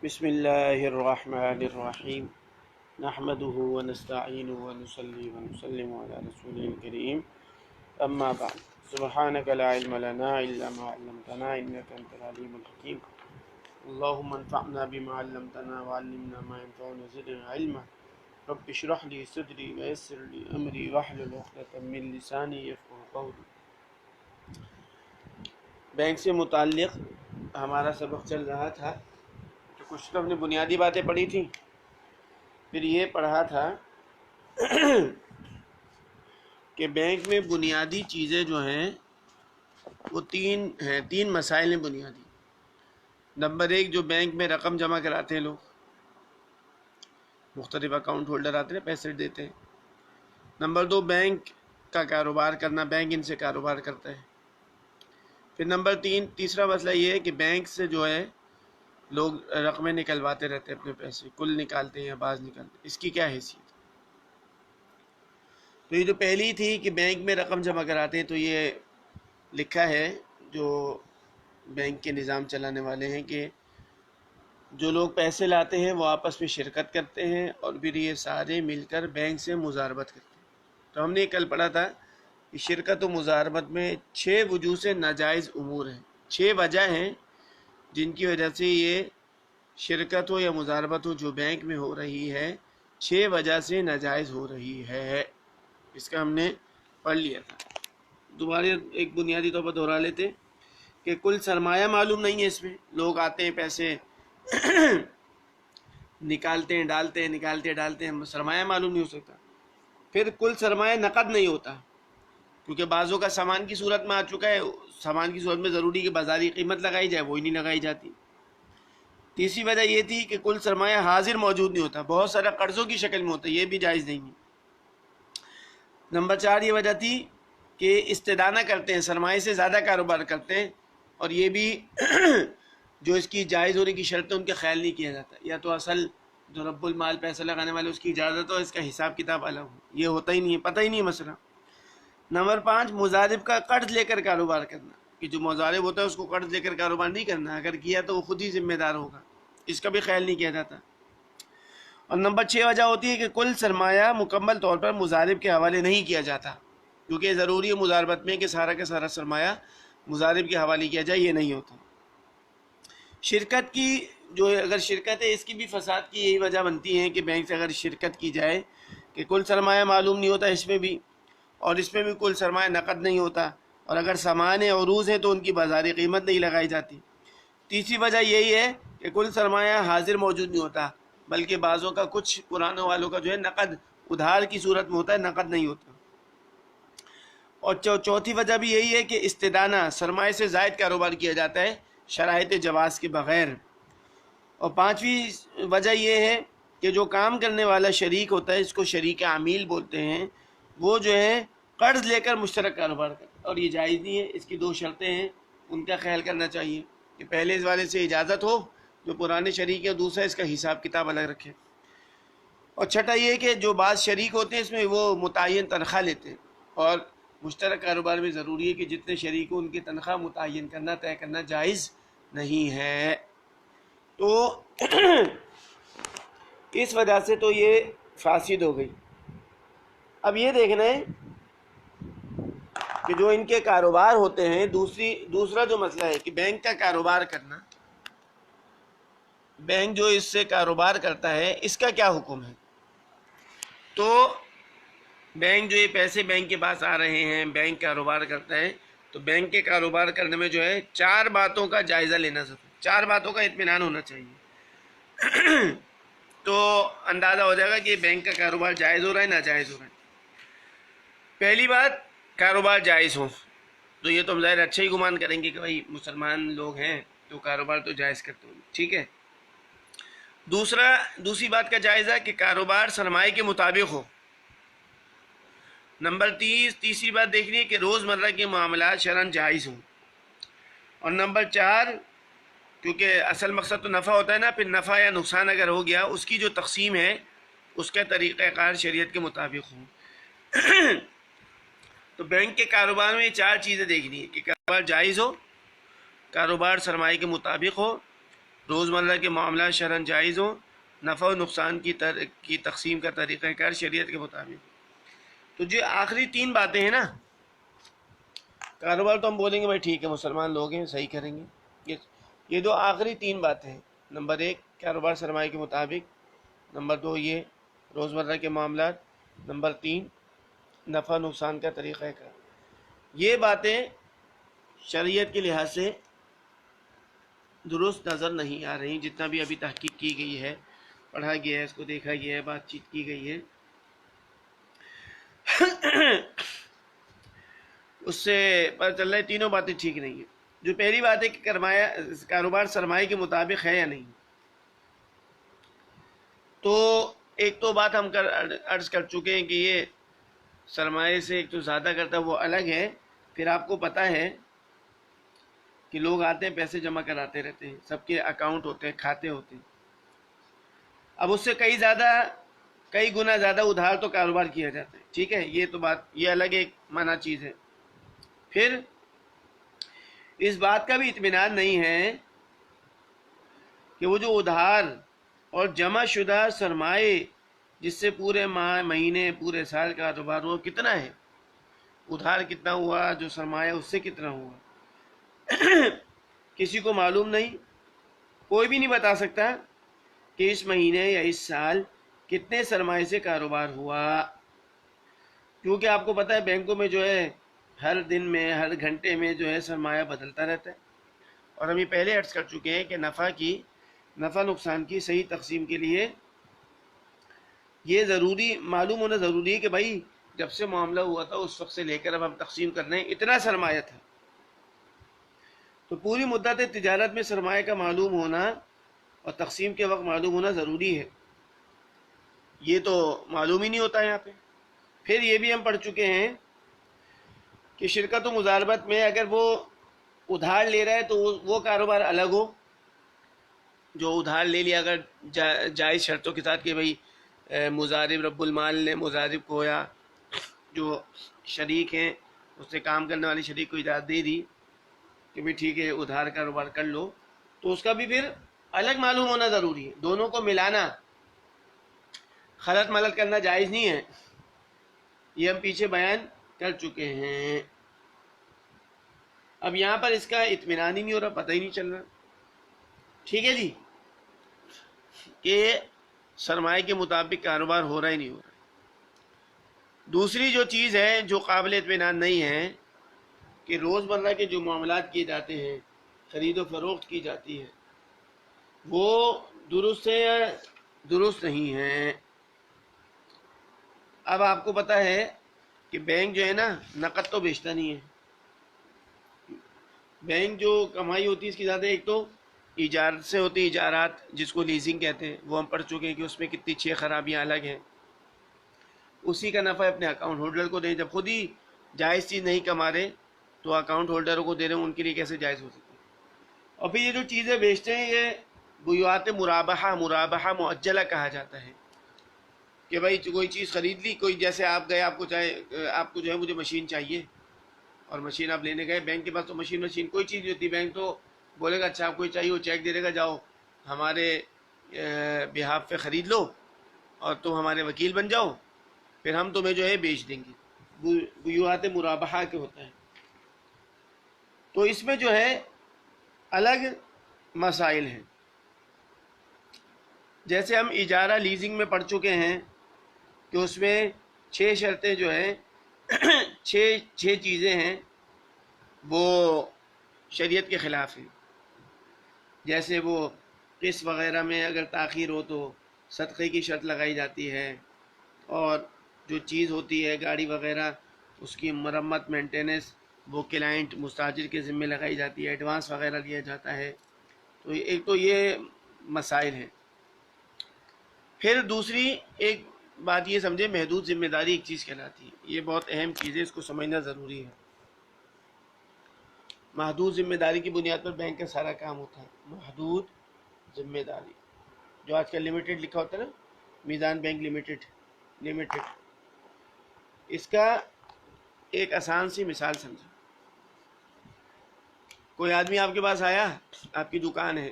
بسم اللہ الرحمن الرحیم نحمده ونستعینه ونصلی ونسلم علی رسول الکریم اما بعد سبحانک لا علم لنا الا ما علمتنا انک انت العلیم الحکیم اللہم انفعنا بما علمتنا وعلمنا ما ينفعنا زدنا علما رب اشرح لي صدری ویسر لي امری واحلل عقدۃ من لسانی یفقهوا قولی۔ بینک سے متعلق ہمارا سبق چل رہا تھا، کچھ تو ہم نے بنیادی باتیں پڑھی تھیں، پھر یہ پڑھا تھا کہ بینک میں بنیادی چیزیں جو ہیں وہ تین مسائل ہیں بنیادی۔ نمبر ایک، جو بینک میں رقم جمع کراتے ہیں لوگ، مختلف اکاؤنٹ ہولڈر آتے ہیں پیسے دیتے ہیں۔ نمبر دو، بینک کا کاروبار کرنا، بینک ان سے کاروبار کرتا ہے۔ پھر نمبر تیسرا مسئلہ یہ ہے کہ بینک سے جو ہے لوگ رقمیں نکلواتے رہتے ہیں، اپنے پیسے کل نکالتے ہیں یا بعض نکالتے ہیں، اس کی کیا حیثیت؟ تو یہ جو پہلی تھی کہ بینک میں رقم جمع کراتے ہیں، تو یہ لکھا ہے جو بینک کے نظام چلانے والے ہیں کہ جو لوگ پیسے لاتے ہیں وہ آپس میں شرکت کرتے ہیں اور پھر یہ سارے مل کر بینک سے مزاربت کرتے ہیں۔ تو ہم نے کل پڑھا تھا کہ شرکت و مزاربت میں 6 وجوہ سے ناجائز امور ہیں، 6 وجہ ہیں جن کی وجہ سے یہ شرکت ہو یا مزاربت ہو جو بینک میں ہو رہی ہے، 6 وجہ سے ناجائز ہو رہی ہے۔ اس کا ہم نے پڑھ لیا تھا، دوبارہ ایک بنیادی طور پر دہرا لیتے کہ کل سرمایہ معلوم نہیں ہے، اس میں لوگ آتے ہیں پیسے نکالتے ہیں ڈالتے ہیں، نکالتے ڈالتے ہیں، سرمایہ معلوم نہیں ہو سکتا۔ پھر کل سرمایہ نقد نہیں ہوتا، کیونکہ بعضوں کا سامان کی صورت میں آ چکا ہے، سامان کی صورت میں ضروری کہ بازاری قیمت لگائی جائے، وہی نہیں لگائی جاتی۔ تیسری وجہ یہ تھی کہ کل سرمایہ حاضر موجود نہیں ہوتا، بہت سارا قرضوں کی شکل میں ہوتا ہے، یہ بھی جائز نہیں ہے۔ نمبر 4 یہ وجہ تھی کہ استدانہ کرتے ہیں، سرمایہ سے زیادہ کاروبار کرتے ہیں، اور یہ بھی جو اس کی جائز ہونے کی شرط ہے ان کا خیال نہیں کیا جاتا، یا تو اصل جو رب المال پیسہ لگانے والے اس کی اجازت ہو، اس کا حساب کتاب الگ ہو، یہ ہوتا ہی نہیں ہے، پتہ ہی نہیں ہے مسئلہ۔ نمبر 5 مضارب کا قرض لے کر کاروبار کرنا، کہ جو مضارب ہوتا ہے اس کو قرض لے کر کاروبار نہیں کرنا، اگر کیا تو وہ خود ہی ذمہ دار ہوگا، اس کا بھی خیال نہیں کیا جاتا۔ اور نمبر 6 وجہ ہوتی ہے کہ کل سرمایہ مکمل طور پر مضارب کے حوالے نہیں کیا جاتا، کیونکہ ضروری ہے مضاربت میں کہ سارا کا سارا سرمایہ مضارب کے حوالے کیا جائے، یہ نہیں ہوتا۔ شرکت کی جو اگر شرکت ہے، اس کی بھی فساد کی یہی وجہ بنتی ہے کہ بینک سے اگر شرکت کی جائے کہ کل سرمایہ معلوم نہیں ہوتا اس میں بھی، اور اس میں بھی کل سرمایہ نقد نہیں ہوتا، اور اگر سامان عروض ہیں تو ان کی بازاری قیمت نہیں لگائی جاتی۔ تیسری وجہ یہی ہے کہ کل سرمایہ حاضر موجود نہیں ہوتا، بلکہ بعضوں کا کچھ پرانوں والوں کا جو ہے نقد ادھار کی صورت میں ہوتا ہے، نقد نہیں ہوتا۔ اور چوتھی وجہ بھی یہی ہے کہ استدانہ، سرمایہ سے زائد کاروبار کیا جاتا ہے شرائط جواز کے بغیر۔ اور 5ویں وجہ یہ ہے کہ جو کام کرنے والا شریک ہوتا ہے، اس کو شریک عمیل بولتے ہیں، وہ جو ہے قرض لے کر مشترک کاروبار کرتا ہے، اور یہ جائز نہیں ہے۔ اس کی 2 شرطیں ہیں، ان کا خیال کرنا چاہیے کہ پہلے اس والے سے اجازت ہو جو پرانے شریک ہے، دوسرا اس کا حساب کتاب الگ رکھے، اور چھٹا یہ کہ جو بعض شریک ہوتے ہیں اس میں وہ متعین تنخواہ لیتے ہیں، اور مشترک کاروبار میں ضروری ہے کہ جتنے شریک ہوں ان کی تنخواہ متعین کرنا، طے کرنا جائز نہیں ہے۔ تو اس وجہ سے تو یہ فاسد ہو گئی۔ اب یہ دیکھنا ہے کہ جو ان کے کاروبار ہوتے ہیں، دوسرا جو مسئلہ ہے کہ بینک کا کاروبار کرنا، بینک جو اس سے کاروبار کرتا ہے اس کا کیا حکم ہے؟ تو بینک جو یہ پیسے بینک کے پاس آ رہے ہیں، بینک کاروبار کرتا ہے، تو بینک کے کاروبار کرنے میں جو ہے 4 باتوں کا جائزہ لینا ضروری، 4 باتوں کا اطمینان ہونا چاہیے، تو اندازہ ہو جائے گا کہ بینک کا کاروبار جائز ہو رہا ہے ناجائز ہو رہا ہے۔ پہلی بات، کاروبار جائز ہو، تو یہ تو ہم ظاہر اچھا ہی گمان کریں گے کہ بھائی مسلمان لوگ ہیں تو کاروبار تو جائز کرتے ہوں، ٹھیک ہے۔ دوسری بات کا جائزہ کہ کاروبار سرمایہ کے مطابق ہو۔ نمبر 30 بات دیکھنی ہے کہ روزمرہ کے معاملات شرعاً جائز ہوں۔ اور نمبر 4، کیونکہ اصل مقصد تو نفع ہوتا ہے نا، پھر نفع یا نقصان اگر ہو گیا اس کی جو تقسیم ہے اس کا طریقہ کار شریعت کے مطابق ہو۔ تو بینک کے کاروبار میں یہ 4 چیزیں دیکھنی ہے کہ کاروبار جائز ہو، کاروبار سرمایہ کے مطابق ہو، روزمرہ کے معاملات شرعاً جائز ہوں، نفع و نقصان کی تقسیم کا طریقہ کار شریعت کے مطابق۔ تو جو آخری تین باتیں ہیں نا، کاروبار تو ہم بولیں گے بھائی ٹھیک ہے مسلمان لوگ ہیں صحیح کریں گے، یہ دو آخری تین باتیں ہیں۔ نمبر ایک کاروبار سرمایہ کے مطابق، نمبر دو یہ روزمرہ کے معاملات، نمبر تین نفع نقصان کا طریقہ کار۔ یہ باتیں شریعت کے لحاظ سے درست نظر نہیں آ رہی، جتنا بھی ابھی تحقیق کی گئی ہے، پڑھا گیا ہے، اس کو دیکھا گیا ہے، بات چیت کی گئی ہے، اس سے پتہ چل رہا ہے تینوں باتیں ٹھیک نہیں ہیں۔ جو پہلی بات ہے کہ کاروبار سرمایہ کے مطابق ہے یا نہیں، تو ایک تو بات ہم عرض کر چکے ہیں کہ یہ سرمایہ سے ایک تو زیادہ کرتا ہے وہ الگ ہے، پھر آپ کو پتہ ہے کہ لوگ آتے ہیں پیسے جمع کراتے رہتے ہیں، سب کے اکاؤنٹ ہوتے ہیں، کھاتے ہوتے ہیں، اب اس سے کئی گنا زیادہ ادھار تو کاروبار کیا جاتا ہے، ٹھیک ہے، یہ تو بات یہ الگ ایک منع چیز ہے۔ پھر اس بات کا بھی اطمینان نہیں ہے کہ وہ جو ادھار اور جمع شدہ سرمایہ جس سے پورے ماہ مہینے پورے سال کا کاروبار ہوا کتنا ہے، ادھار کتنا ہوا، جو سرمایہ اس سے کتنا ہوا، کسی کو معلوم نہیں، کوئی بھی نہیں بتا سکتا کہ اس مہینے یا اس سال کتنے سرمایہ سے کاروبار ہوا، کیونکہ آپ کو پتہ ہے بینکوں میں جو ہے ہر دن میں ہر گھنٹے میں جو ہے سرمایہ بدلتا رہتا ہے، اور ہم یہ پہلے عرض کر چکے ہیں کہ نفع نقصان کی صحیح تقسیم کے لیے یہ معلوم ہونا ضروری ہے کہ بھائی جب سے معاملہ ہوا تھا اس وقت سے لے کر اب ہم تقسیم کر رہے ہیں اتنا سرمایہ تھا، تو پوری مدت تجارت میں سرمایہ کا معلوم ہونا اور تقسیم کے وقت معلوم ہونا ضروری ہے، یہ تو معلوم ہی نہیں ہوتا یہاں پہ۔ پھر یہ بھی ہم پڑھ چکے ہیں کہ شرکت و مضاربت میں اگر وہ ادھار لے رہا ہے تو وہ کاروبار الگ ہو، جو ادھار لے لیا اگر جائز شرطوں کے ساتھ کہ بھائی مضارب رب المال نے مضارب کو یا جو شریک ہیں اس سے کام کرنے والی شریک کو اجازت دے دی کہ بھائی ٹھیک ہے ادھار کاروبار کر لو، تو اس کا بھی پھر الگ معلوم ہونا ضروری ہے، دونوں کو ملانا خلط ملط کرنا جائز نہیں ہے، یہ ہم پیچھے بیان کر چکے ہیں۔ اب یہاں پر اس کا اطمینان ہی نہیں ہو رہا، پتہ ہی نہیں چل رہا، ٹھیک ہے جی، کہ سرمایہ کے مطابق کاروبار ہو رہا ہی نہیں ہو رہا۔ دوسری جو چیز ہے جو قابل اطمینان نہیں ہے کہ روزمرہ کے جو معاملات کیے جاتے ہیں، خرید و فروخت کی جاتی ہے، وہ درست ہے یا درست نہیں ہے۔ اب آپ کو پتہ ہے کہ بینک جو ہے نا نقد تو بیچتا نہیں ہے، بینک جو کمائی ہوتی ہے اس کی زیادہ ایک تو ایجار سے ہوتی ہے، ایجارات جس کو لیزنگ کہتے ہیں، وہ ہم پڑھ چکے ہیں کہ اس میں کتنی 6 خرابیاں الگ ہیں، اسی کا نفع اپنے اکاؤنٹ ہولڈر کو دیں، جب خود ہی جائز چیز نہیں کما رہے تو اکاؤنٹ ہولڈروں کو دے رہے ہیں، ان کے لیے کیسے جائز ہو سکتی ہے۔ اور پھر یہ جو چیزیں بیچتے ہیں یہ بیعات مرابحہ معجلہ کہا جاتا ہے، کہ بھائی کوئی چیز خرید لی، کوئی جیسے آپ گئے آپ کو جو ہے مجھے مشین چاہیے، اور مشین آپ لینے گئے، بینک کے پاس تو مشین کوئی چیز نہیں ہوتی، بینک تو بولے گا اچھا آپ کوئی چاہیے وہ چیک دے دے گا، جاؤ ہمارے بہاف پہ خرید لو اور تم ہمارے وکیل بن جاؤ، پھر ہم تمہیں جو ہے بیچ دیں گے، بیعات مرابحہ کے ہوتا ہے۔ تو اس میں جو ہے الگ مسائل ہیں، جیسے ہم اجارہ لیزنگ میں پڑھ چکے ہیں کہ اس میں 6 شرطیں جو ہیں 6 چیزیں ہیں وہ شریعت کے خلاف ہیں، جیسے وہ قسط وغیرہ میں اگر تاخیر ہو تو صدقے کی شرط لگائی جاتی ہے، اور جو چیز ہوتی ہے گاڑی وغیرہ اس کی مرمت مینٹیننس وہ کلائنٹ مستاجر کے ذمہ لگائی جاتی ہے، ایڈوانس وغیرہ لیا جاتا ہے، تو ایک تو یہ مسائل ہیں۔ پھر دوسری ایک بات یہ سمجھے محدود ذمہ داری ایک چیز کہلاتی ہے، یہ بہت اہم چیز ہے، اس کو سمجھنا ضروری ہے۔ محدود ذمہ داری کی بنیاد پر بینک کا سارا کام ہوتا ہے، محدود ذمہ داری جو آج کل لمیٹڈ لکھا ہوتا ہے نا، میزان بینک لمیٹڈ، اس کا ایک آسان سی مثال سمجھو، کوئی آدمی آپ کے پاس آیا، آپ کی دکان ہے،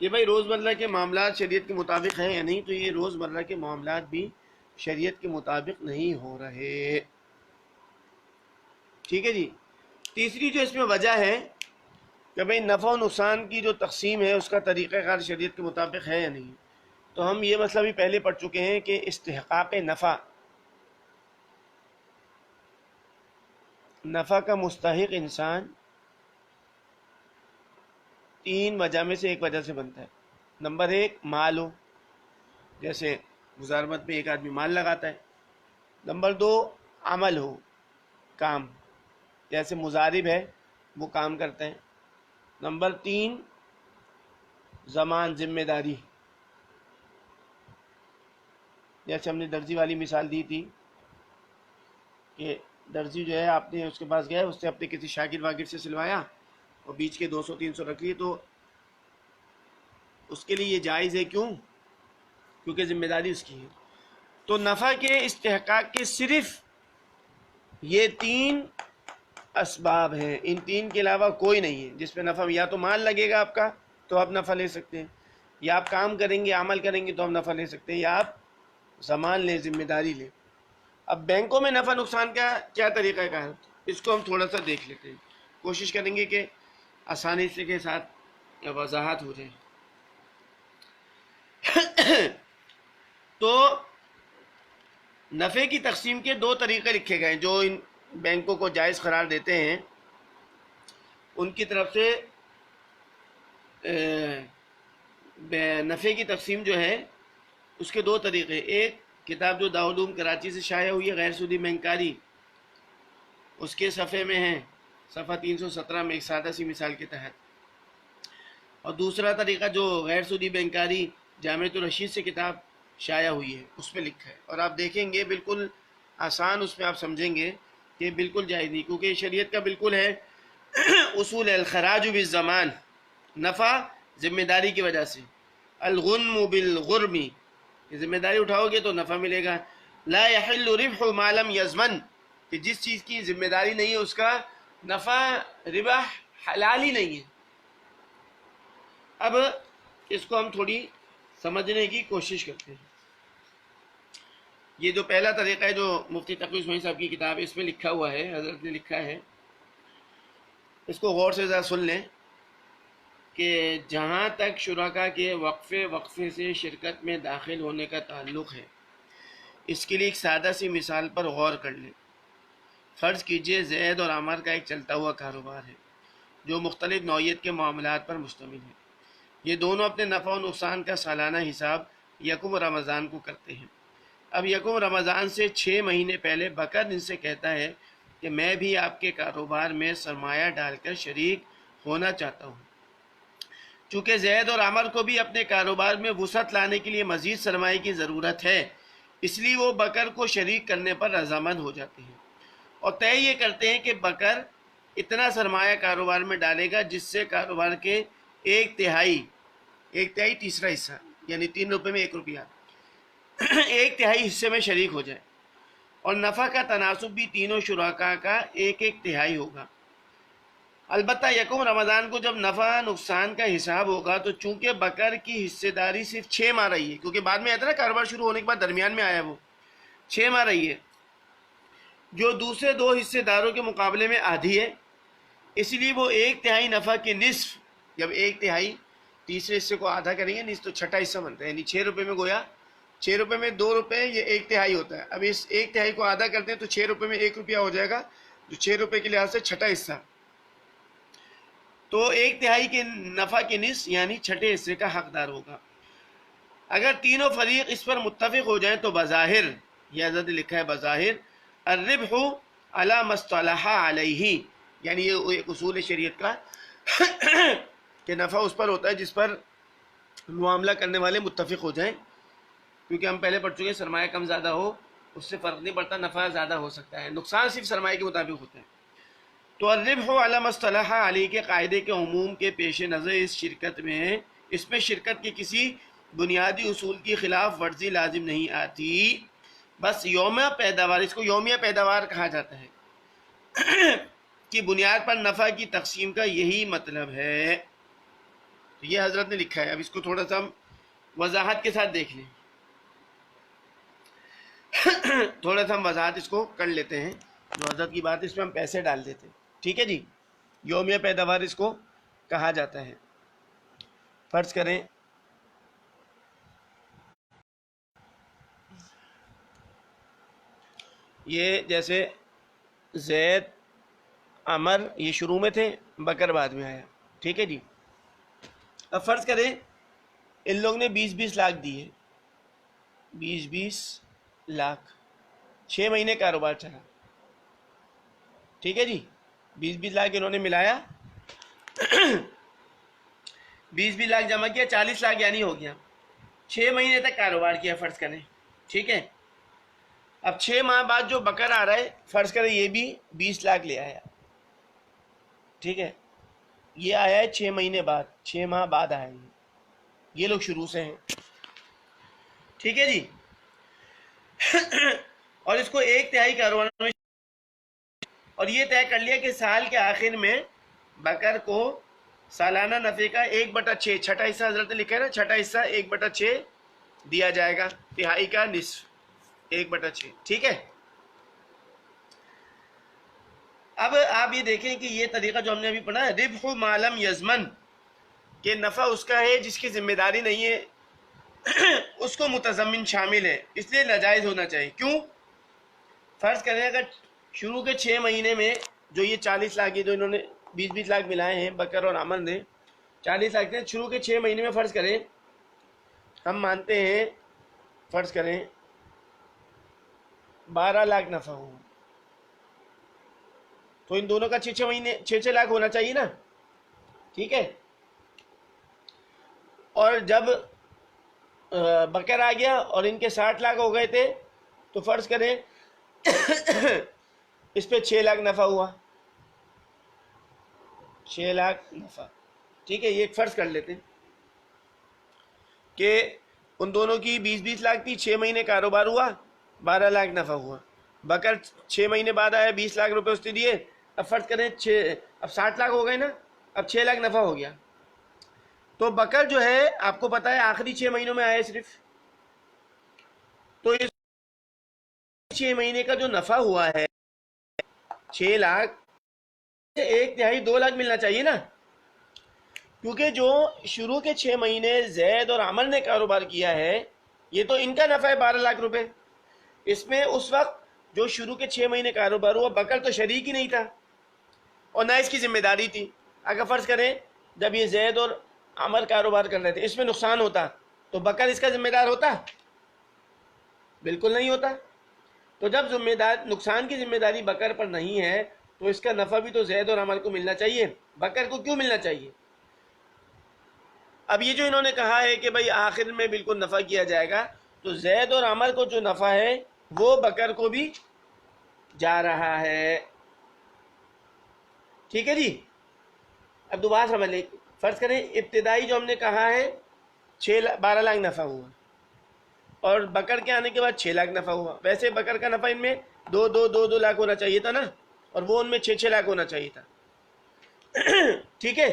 کہ بھائی روزمرہ کے معاملات شریعت کے مطابق ہیں یا نہیں، تو یہ روزمرہ کے معاملات بھی شریعت کے مطابق نہیں ہو رہے. ٹھیک ہے جی. تیسری جو اس میں وجہ ہے کہ بھئی نفع و نقصان کی جو تقسیم ہے اس کا طریقہ کار شریعت کے مطابق ہے یا نہیں. تو ہم یہ مسئلہ بھی پہلے پڑھ چکے ہیں کہ استحقاق نفع کا مستحق انسان 3 وجہ میں سے ایک وجہ سے بنتا ہے. نمبر 1 مال ہو، جیسے مزارمت میں ایک آدمی مال لگاتا ہے. نمبر 2 عمل ہو، کام، جیسے مضارب ہے وہ کام کرتے ہیں. نمبر 3 زمان، ذمہ داری، جیسے ہم نے درزی والی مثال دی تھی کہ درزی جو ہے آپ نے اس کے پاس گئے، اس سے اپنے کسی شاگرد واگرد سے سلوایا اور بیچ کے 200-300 رکھ لیے، تو اس کے لیے یہ جائز ہے. کیوں؟ کیونکہ ذمہ داری اس کی ہے. تو نفع کے استحقاق کے صرف یہ 3 اسباب ہیں، ان 3 کے علاوہ کوئی نہیں ہے جس پہ نفع. یا تو مال لگے گا آپ کا تو آپ نفع لے سکتے ہیں، یا آپ کام کریں گے، عمل کریں گے تو ہم نفع لے سکتے ہیں، یا آپ زمان لیں، ذمہ داری لیں. اب بینکوں میں نفع نقصان کا کیا طریقہ کار ہے، اس کو ہم تھوڑا سا دیکھ لیتے ہیں. کوشش کریں گے کہ آسانی سے کے ساتھ وضاحت ہو جائے. تو نفع کی تقسیم کے 2 طریقے لکھے گئے جو ان بینکوں کو جائز قرار دیتے ہیں. ان کی طرف سے نفع کی تقسیم جو ہے اس کے 2 طریقے. ایک کتاب جو دارالعلوم کراچی سے شائع ہوئی ہے، غیر سودی بینکاری، اس کے صفحے میں ہے، صفحہ 317 میں، ایک سادہ سی مثال کے تحت. اور دوسرا طریقہ جو غیر سودی بینکاری جامعۃ الرشید سے کتاب شائع ہوئی ہے، اس پہ لکھا ہے. اور آپ دیکھیں گے بالکل آسان، اس میں آپ سمجھیں گے کہ بالکل جائز نہیں، کیونکہ شریعت کا بالکل ہے اصول الخراج بالزمان، نفع ذمہ داری کی وجہ سے، الغنم بالغرم، یہ ذمہ داری اٹھاؤ گے تو نفع ملے گا. لا يحل ربح ما لم يضمن، کہ جس چیز کی ذمہ داری نہیں ہے اس کا نفع ربح حلال ہی نہیں ہے. اب اس کو ہم تھوڑی سمجھنے کی کوشش کرتے ہیں. یہ جو پہلا طریقہ ہے جو مفتی تقی اسماعیل صاحب کی کتاب ہے اس میں لکھا ہوا ہے، حضرت نے لکھا ہے، اس کو غور سے ذرا سن لیں کہ جہاں تک شرکاء کے وقفے سے شرکت میں داخل ہونے کا تعلق ہے، اس کے لیے ایک سادہ سی مثال پر غور کر لیں. فرض کیجئے زید اور عمر کا ایک چلتا ہوا کاروبار ہے جو مختلف نوعیت کے معاملات پر مشتمل ہے. یہ دونوں اپنے نفع و نقصان کا سالانہ حساب یکم رمضان کو کرتے ہیں. اب یکم رمضان سے 6 مہینے پہلے بکر ان سے کہتا ہے کہ میں بھی آپ کے کاروبار میں سرمایہ ڈال کر شریک ہونا چاہتا ہوں. چونکہ زید اور عمر کو بھی اپنے کاروبار میں وسعت لانے کے لیے مزید سرمایہ کی ضرورت ہے، اس لیے وہ بکر کو شریک کرنے پر رضامند ہو جاتے ہیں اور طے یہ کرتے ہیں کہ بکر اتنا سرمایہ کاروبار میں ڈالے گا جس سے کاروبار کے 1/3 تیسرا حصہ، یعنی 3 روپے میں 1 روپیہ، 1/3 حصے میں شریک ہو جائے. اور نفع کا تناسب بھی تینوں شرکاء کا 1/1 ہوگا. البتہ یکم رمضان کو جب نفع نقصان کا حساب ہوگا تو چونکہ بکر کی حصے داری صرف 6 ماہ رہی ہے، کیونکہ بعد میں آتا نا کاروبار شروع ہونے کے بعد درمیان میں آیا، وہ 6 ماہ رہی ہے، جو دوسرے 2 حصے داروں کے مقابلے میں آدھی ہے، اس لیے وہ 1/3 نفع کے نصف، جب 1/3 تیسرے حصے کو آدھا کریں گے نصف تو چھٹا حصہ بنتا ہے، یعنی 6 روپے میں گویا 6 روپے میں 2 روپے، یہ 1/3 ہوتا ہے. اب اس 1/3 کو آدھا کرتے ہیں تو 6 روپے میں 1 روپیہ ہو جائے گا، جو 6 روپے کے لحاظ سے چھٹا حصہ. تو 1/3 کے نفع کے نصف یعنی چھٹے حصے کا حقدار ہوگا. اگر تینوں فریق اس پر متفق ہو جائیں تو بظاہر، یہ حضرت نے لکھا ہے بظاہر، الربح علی ما اصطلح علیہ، یعنی یہ ایک اصول شریعت کا کہ نفع اس پر ہوتا ہے جس پر معاملہ کرنے والے متفق ہو جائیں. کیونکہ ہم پہلے پڑھ چکے ہیں سرمایہ کم زیادہ ہو اس سے فرق نہیں پڑتا، نفع زیادہ ہو سکتا ہے، نقصان صرف سرمایہ کے مطابق ہوتا ہے. تو الربح علی ما اصطلح علیہ کے قاعدے کے عموم کے پیش نظر اس میں شرکت کے کسی بنیادی اصول کی خلاف ورزی لازم نہیں آتی، بس یومیہ پیداوار، اس کو یومیہ پیداوار کہا جاتا ہے، کی بنیاد پر نفع کی تقسیم کا یہی مطلب ہے. تو یہ حضرت نے لکھا ہے. اب اس کو تھوڑا سا ہم وضاحت کے ساتھ دیکھ لیں. تھوڑا سا ہم وضاحت اس کو کر لیتے ہیں. جو حضرت کی بات ہے اس میں ہم پیسے ڈال دیتے ہیں. ٹھیک ہے جی. یومیہ پیداوار اس کو کہا جاتا ہے. فرض کریں یہ جیسے زید عمر یہ شروع میں تھے، بکر بعد میں آیا. ٹھیک ہے جی. اب فرض کریں ان لوگ نے 20-20 لاکھ دیے، 20-20 لاکھ، 6 مہینے کاروبار چلا. ٹھیک ہے جی. 20-20 لاکھ انہوں نے ملایا، 20-20 لاکھ جمع کیا، 40 لاکھ یعنی ہو گیا. 6 مہینے تک کاروبار کیا فرض کریں. ٹھیک ہے. اب 6 ماہ بعد جو بکر آ رہا ہے فرض کریں یہ بھی 20 لاکھ لے آیا. ٹھیک ہے. یہ آیا ہے 6 مہینے بعد، 6 ماہ بعد آیا. یہ لوگ شروع سے ہیں. ٹھیک ہے جی. اور اس کو 1/3 کاروبار میں، اور یہ طے کر لیا کہ سال کے آخر میں بکر کو سالانہ نفع کا 1/6، چھٹا حصہ حضرت نے لکھا ہے نا، چھٹا حصہ 1/6 دیا جائے گا، تہائی کا نصف 1/6. ٹھیک ہے. اب آپ یہ دیکھیں کہ یہ طریقہ جو ہم نے ابھی پڑھا ہے، ربح ما لم یضمن، کہ نفع اس کا ہے جس کی ذمہ داری نہیں ہے، اس کو متضمن شامل ہے، اس لیے ناجائز ہونا چاہیے. کیوں؟ فرض کریں اگر شروع کے 6 مہینے میں جو یہ 40 لاکھ جو انہوں نے 20-20 لاکھ ملائے ہیں بکر اور عمر نے، 40 لاکھ نے شروع کے 6 مہینے میں فرض کریں ہم مانتے ہیں، فرض کریں 12 لاکھ نفع ہو، تو ان دونوں کا 6 مہینے 6 لاکھ ہونا چاہیے نا. ٹھیک ہے. اور جب بکر آ گیا اور ان کے 60 لاکھ ہو گئے تھے تو فرض کریں اس پہ 6 لاکھ نفع ہوا، 6 لاکھ نفع. ٹھیک ہے. یہ ایک فرض کر لیتے ہیں کہ ان دونوں کی 20-20 لاکھ تھی، 6 مہینے کاروبار ہوا، 12 لاکھ نفع ہوا. بکر 6 مہینے بعد آیا، 20 لاکھ روپے اس نے دیے. اب فرض کریں اب 60 لاکھ ہو گئے نا، اب 6 لاکھ نفع ہو گیا. تو بکر جو ہے آپ کو پتا ہے آخری 6 مہینوں میں آیا صرف، تو اس 6 مہینے کا جو نفع ہوا ہے 6 لاکھ، 1/3 2 لاکھ ملنا چاہیے نا. کیونکہ جو شروع کے 6 مہینے زید اور عمر نے کاروبار کیا ہے یہ تو ان کا نفع ہے 12 لاکھ روپے. اس میں اس وقت جو شروع کے 6 مہینے کاروبار ہوا بکر تو شریک ہی نہیں تھا اور نہ اس کی ذمہ داری تھی. اگر فرض کریں جب یہ زید اور عمر کاروبار کر رہے تھے اس میں نقصان ہوتا تو بکر اس کا ذمہ دار ہوتا؟ بالکل نہیں ہوتا. تو جب ذمہ دار نقصان کی ذمہ داری بکر پر نہیں ہے تو اس کا نفع بھی تو زید اور عمر کو ملنا چاہیے، بکر کو کیوں ملنا چاہیے؟ اب یہ جو انہوں نے کہا ہے کہ بھئی آخر میں بالکل نفع کیا جائے گا، تو زید اور عمر کو جو نفع ہے وہ بکر کو بھی جا رہا ہے. ٹھیک ہے جی. اب دوبارہ سمجھ لیں. فرض کریں ابتدائی جو ہم نے کہا ہے 12 لاکھ نفع ہوا اور بکر کے آنے کے بعد 6 لاکھ نفع ہوا. ویسے بکر کا نفع ان میں 2 لاکھ ہونا چاہیے تھا نا، اور وہ ان میں 6 لاکھ ہونا چاہیے تھا. ٹھیک ہے.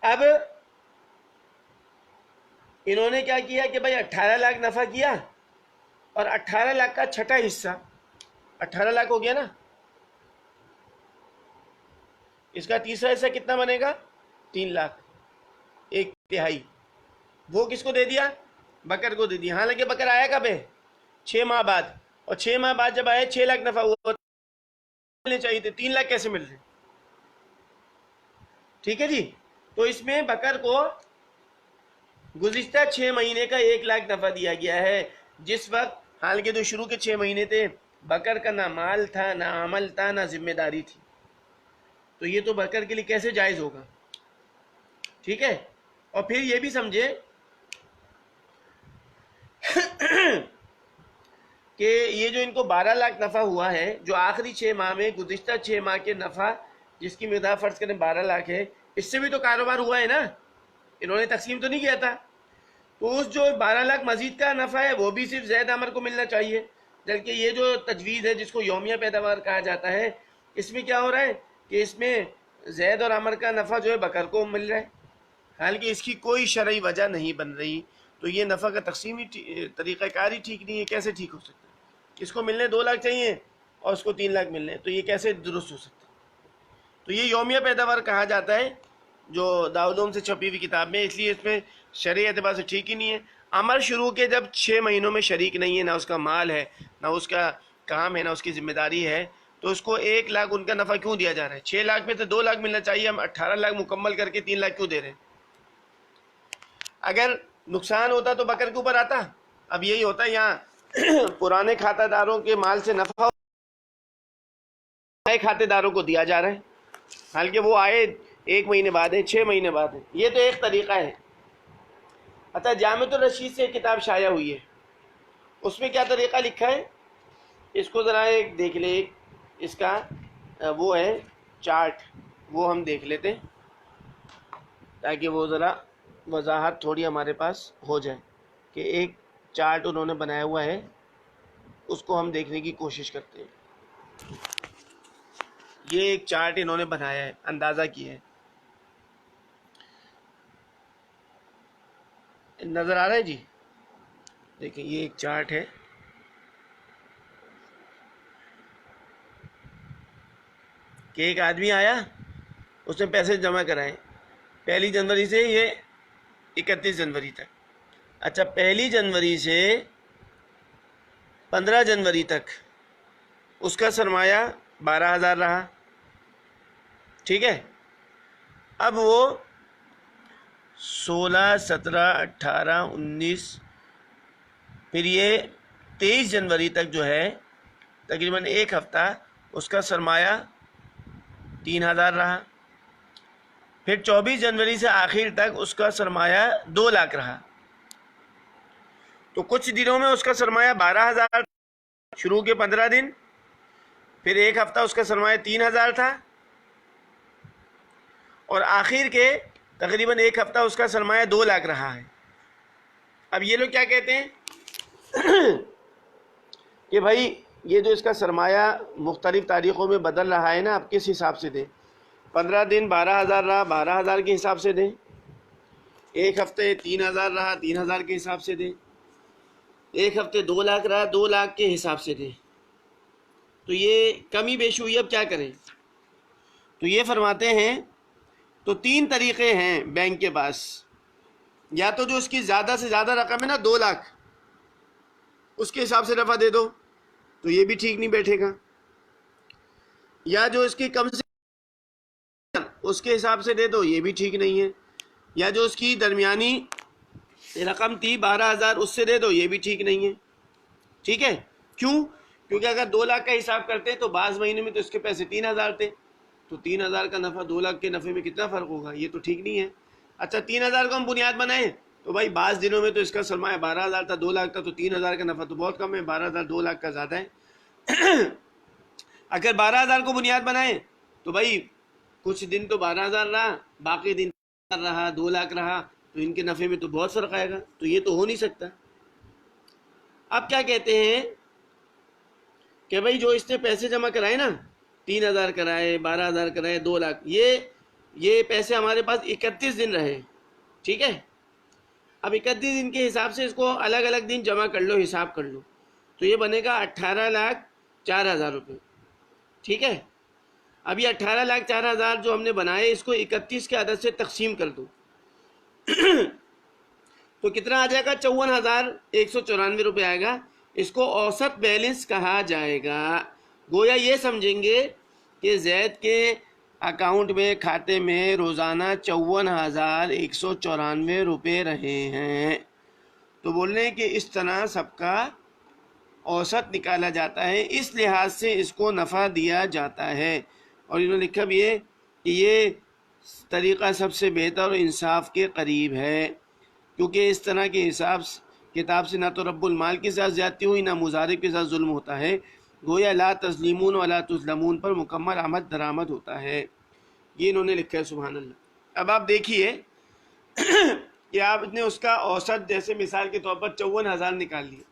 اب انہوں نے کیا کیا کہ بھائی 18 لاکھ نفع کیا اور 18 لاکھ کا چھٹا حصہ، 18 لاکھ ہو گیا نا، اس کا تیسرا حصہ کتنا بنے گا؟ 3 لاکھ، 1/3. وہ کس کو دے دیا؟ بکر کو دے دیا. حالانکہ بکر آیا کب ہے؟ 6 ماہ بعد. اور 6 ماہ بعد جب آیا 6 لاکھ نفع ہوا ملنے چاہیے تھے، 3 لاکھ کیسے مل رہے؟ ٹھیک ہے جی. تو اس میں بکر کو گزشتہ 6 مہینے کا 1 لاکھ نفع دیا گیا ہے، جس وقت حالانکہ جو شروع کے 6 مہینے تھے بکر کا نہ مال تھا، نہ عمل تھا، نہ ذمہ داری تھی. تو یہ تو بکر کے لیے کیسے جائز ہوگا؟ ٹھیک ہے. اور پھر یہ بھی سمجھے کہ یہ جو ان کو 12 لاکھ نفع ہوا ہے جو آخری 6 ماہ میں گزشتہ 6 ماہ کے نفع جس کی مقدار فرض کریں 12 لاکھ ہے، اس سے بھی تو کاروبار ہوا ہے نا، انہوں نے تقسیم تو نہیں کیا تھا. تو اس جو 12 لاکھ مزید کا نفع ہے وہ بھی صرف زید عمر کو ملنا چاہیے. جبکہ یہ جو تجویز ہے جس کو یومیہ پیداوار کہا جاتا ہے، اس میں کیا ہو رہا ہے کہ اس میں زید اور عمر کا نفع جو ہے بکر کو مل رہا ہے. حالانکہ اس کی کوئی شرعی وجہ نہیں بن رہی، تو یہ نفع کا تقسیمی طریقہ کار ہی ٹھیک نہیں ہے. کیسے ٹھیک ہو سکتا ہے؟ اس کو ملنے 2 لاکھ چاہیے اور اس کو 3 لاکھ ملنے ہیں، تو یہ کیسے درست ہو سکتا ہے؟ تو یہ یومیہ پیداوار کہا جاتا ہے جو دارالعلوم سے چھپی ہوئی کتاب میں، اس لیے اس میں شرعی اعتبار سے ٹھیک ہی نہیں ہے. عمل شروع کے جب 6 مہینوں میں شریک نہیں ہے، نہ اس کا مال ہے، نہ اس کا کام ہے، نہ اس کی ذمہ داری ہے، تو اس کو 1 لاکھ ان کا نفع کیوں دیا جا رہا ہے؟ 6 لاکھ میں سے 2 لاکھ ملنا چاہیے، ہم 18 لاکھ مکمل کر کے 3 لاکھ کیوں دے رہے ہیں؟ اگر نقصان ہوتا تو بکر کے اوپر آتا. اب یہی ہوتا ہے یہاں پرانے کھاتہ داروں کے مال سے نفع نئے کھاتے داروں کو دیا جا رہا ہے، حالانکہ وہ آئے 1 مہینے بعد ہے، 6 مہینے بعد ہے. یہ تو ایک طریقہ ہے. اچھا، جامع الرشید سے ایک کتاب شائع ہوئی ہے، اس میں کیا طریقہ لکھا ہے اس کو ذرا ایک دیکھ لے. اس کا وہ ہے چارٹ، وہ ہم دیکھ لیتے تاکہ وہ ذرا وضاحت تھوڑی ہمارے پاس ہو جائے کہ ایک چارٹ انہوں نے بنایا ہوا ہے، اس کو ہم دیکھنے کی کوشش کرتے ہیں. یہ ایک چارٹ انہوں نے بنایا ہے، اندازہ کیا ہے. نظر آ رہا ہے جی؟ دیکھیں یہ ایک چارٹ ہے، کہ ایک آدمی آیا، اس نے پیسے جمع کرائے 1 جنوری سے یہ 31 جنوری تک. اچھا، 1 جنوری سے 15 جنوری تک اس کا سرمایہ 12,000 رہا، ٹھیک ہے. اب وہ 16، 17، 18، 19، پھر یہ 23 جنوری تک جو ہے تقریباً 1 ہفتہ اس کا سرمایہ 3,000 رہا. پھر 24 جنوری سے آخر تک اس کا سرمایہ 2 لاکھ رہا. تو کچھ دنوں میں اس کا سرمایہ 12,000 شروع کے 15 دن، پھر 1 ہفتہ اس کا سرمایہ 3,000 تھا، اور آخر کے تقریباً 1 ہفتہ اس کا سرمایہ 2 لاکھ رہا ہے. اب یہ لوگ کیا کہتے ہیں کہ بھائی یہ جو اس کا سرمایہ مختلف تاریخوں میں بدل رہا ہے نا، آپ کس حساب سے دیں؟ 15 دن 12,000 رہا، 12,000 کے حساب سے دیں. 1 ہفتے 3,000 رہا، 3,000 کے حساب سے دیں. 1 ہفتے 2 لاکھ رہا، 2 لاکھ کے حساب سے دیں. تو یہ کمی بیشی ہوئی، اب کیا کریں؟ تو یہ فرماتے ہیں تو 3 طریقے ہیں بینک کے پاس. یا تو جو اس کی زیادہ سے زیادہ رقم ہے نا 2 لاکھ، اس کے حساب سے نفع دے دو، تو یہ بھی ٹھیک نہیں بیٹھے گا. یا جو اس کی کم سے اس کے حساب سے دے دو، یہ بھی ٹھیک نہیں ہے. یا جو اس کی درمیانی رقم تھی 12,000، اس سے دے دو، یہ بھی ٹھیک نہیں ہے. ٹھیک ہے؟ کیوں؟ کیونکہ اگر 2 لاکھ کا حساب کرتے تو بعض مہینے میں تو اس کے پیسے 3,000 تھے، تو 3,000 کا نفع 2 لاکھ کے نفع میں کتنا فرق ہوگا؟ یہ تو ٹھیک نہیں ہے. اچھا، 3,000 کو ہم بنیاد بنائیں تو بھائی بعض دنوں میں تو اس کا سرمایہ 12,000 تھا، 2 لاکھ تھا، تو 3,000 کا نفع تو بہت کم ہے، 12,000 2 لاکھ کا زیادہ ہے. اگر 12,000 کو بنیاد بنائیں تو بھائی کچھ دن تو 12,000 رہا، باقی دن رہا 2 لاکھ رہا، تو ان کے نفع میں تو بہت فرق آئے گا. تو یہ تو ہو نہیں سکتا. اب کیا کہتے ہیں کہ بھائی جو اس نے پیسے جمع کرائے نا، 3,000 کرائے، 12,000 کرائے، 2 لاکھ، یہ پیسے ہمارے پاس 31 دن رہے، ٹھیک ہے. اب 31 دن کے حساب سے اس کو الگ الگ دن جمع کر لو، حساب کر لو، تو یہ بنے گا 18,04,000 روپے، ٹھیک ہے. اب یہ 18,04,000 جو ہم نے بنائے، اس کو 31 کے عدد سے تقسیم کر دو تو کتنا آ جائے گا؟ 54,194 روپے آئے گا. اس کو اوسط بیلنس کہا جائے گا. گویا یہ سمجھیں گے کہ زید کے اکاؤنٹ میں، کھاتے میں روزانہ 54,194 روپے رہے ہیں. تو بول رہے ہیں کہ اس طرح سب کا اوسط نکالا جاتا ہے، اس لحاظ سے اس کو نفع دیا جاتا ہے. اور انہوں نے لکھا بھی ہے کہ یہ طریقہ سب سے بہتر اور انصاف کے قریب ہے، کیونکہ اس طرح کے حساب کتاب سے نہ تو رب المال کے ساتھ زیادتی ہوئی، نہ مضارب کے ساتھ ظلم ہوتا ہے. گویا لا تظلیمون ولا تظلمون پر مکمل آمد درآمد ہوتا ہے. یہ انہوں نے لکھا ہے. سبحان اللہ. اب آپ دیکھیے کہ آپ نے اس کا اوسط جیسے مثال کے طور پر 54,000 نکال لیے،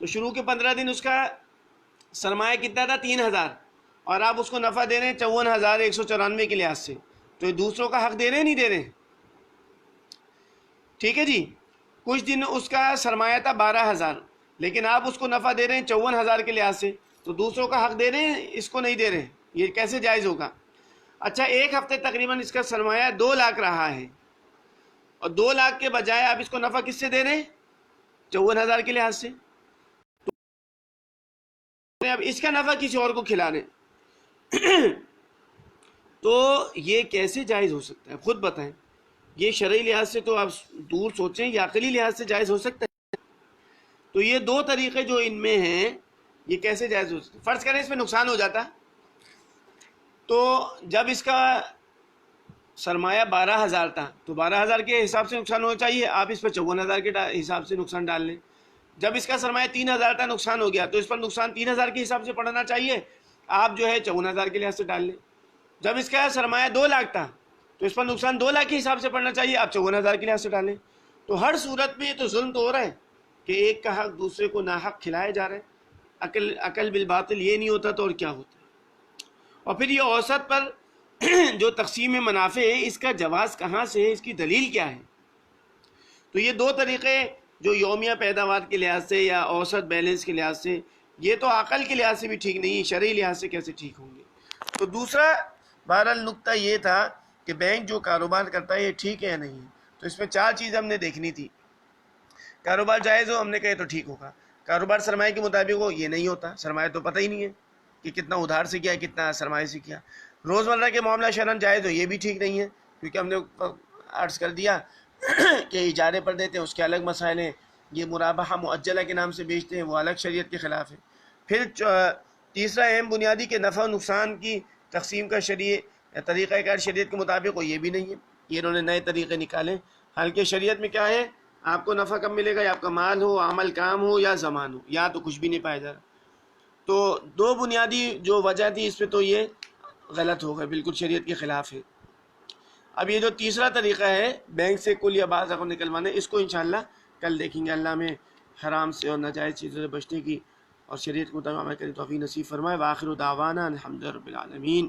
تو شروع کے 15 دن اس کا سرمایہ کتنا تھا؟ 3,000، اور آپ اس کو نفع دے رہے ہیں 54,194 کے لحاظ سے، تو یہ دوسروں کا حق دے رہے ہیں نہیں دے رہے ہیں؟ ٹھیک ہے جی. کچھ دن اس کا سرمایہ تھا 12,000، لیکن آپ اس کو نفع دے رہے ہیں 54,000 کے لحاظ سے، تو دوسروں کا حق دے رہے ہیں، اس کو نہیں دے رہے ہیں، یہ کیسے جائز ہوگا؟ اچھا، ایک ہفتے تقریباً اس کا سرمایہ 2 لاکھ رہا ہے، اور 2 لاکھ کے بجائے آپ اس کو نفع کس سے دے رہے ہیں؟ 54,000 کے لحاظ سے. اب اس کا نفع کسی اور کو کھلا رہے ہیں تو یہ کیسے جائز ہو سکتا ہے؟ خود بتائیں. یہ شرعی لحاظ سے تو آپ دور سوچیں، یا عقلی لحاظ سے جائز ہو سکتا ہے؟ تو یہ دو طریقے جو ان میں ہیں، یہ کیسے جائز ہو سکتا ہے؟ فرض کریں اس میں نقصان ہو جاتا، تو جب اس کا سرمایہ 12,000 تھا تو 12,000 کے حساب سے نقصان ہونا چاہیے، آپ اس پر 54,000 کے حساب سے نقصان ڈال لیں. جب اس کا سرمایہ 3,000 تھا، نقصان ہو گیا، تو اس پر نقصان 3,000 کے حساب سے پڑنا چاہیے، آپ جو ہے 54,000 کے لحاظ سے ڈال لیں. جب اس کا سرمایہ 2 لاکھ تھا تو اس پر نقصان 2 لاکھ کے حساب سے پڑنا چاہیے، آپ 54,000 کے لحاظ سے ڈالیں. تو ہر صورت میں یہ تو ظلم تو ہو رہا ہے کہ ایک کا حق دوسرے کو ناحق کھلایا جا رہا ہے. عقل بالباطل یہ نہیں ہوتا تو اور کیا ہوتا ہے؟ اور پھر یہ اوسط پر جو تقسیم منافع ہے، اس کا جواز کہاں سے ہے؟ اس کی دلیل کیا ہے؟ تو یہ دو طریقے جو یومیہ پیداوار کے لحاظ سے یا اوسط بیلنس کے لحاظ سے، یہ تو عقل کے لحاظ سے بھی ٹھیک نہیں، شرعی لحاظ سے کیسے ٹھیک ہوں گے؟ تو دوسرا بہرحال نقطہ یہ تھا کہ بینک جو کاروبار کرتا ہے یہ ٹھیک ہے یا نہیں. تو اس میں 4 چیزیں ہم نے دیکھنی تھی. کاروبار جائز ہو، ہم نے کہے تو ٹھیک ہوگا. کاروبار سرمایہ کے مطابق ہو، یہ نہیں ہوتا، سرمایہ تو پتہ ہی نہیں ہے کہ کتنا ادھار سے کیا، کتنا سرمایہ سے کیا. روزمرہ کے معاملہ شرعاً جائز ہو، یہ بھی ٹھیک نہیں ہے، کیونکہ ہم نے عرض کر دیا کہ اجارے پر دیتے ہیں اس کے الگ مسائل ہیں، یہ مرابحہ معجلہ کے نام سے بیچتے ہیں، وہ الگ شریعت کے خلاف ہے. پھر تیسرا اہم بنیادی کہ نفع و نقصان کی تقسیم کا طریقہ کار شریعت کے مطابق ہو، یہ بھی نہیں ہے، یہ انہوں نے نئے طریقے نکالے. حالانکہ شریعت میں کیا ہے؟ آپ کو نفع کب ملے گا؟ یا آپ کا مال ہو، عمل کام ہو، یا زمان ہو، یا تو کچھ بھی نہیں پایا جا رہا. تو 2 بنیادی جو وجہ تھی اس پہ تو یہ غلط ہو گئے، بالکل شریعت کے خلاف ہے. اب یہ جو تیسرا طریقہ ہے بینک سے کل یا بعض رقم نکلوانے، اس کو انشاءاللہ کل دیکھیں گے. اللہ میں حرام سے اور ناجائز چیزوں سے بچنے کی اور شریعت کو مطابق عمل کرنے کی توفیق نصیب فرمائے. وآخر دعوانا الحمد للہ رب العالمین.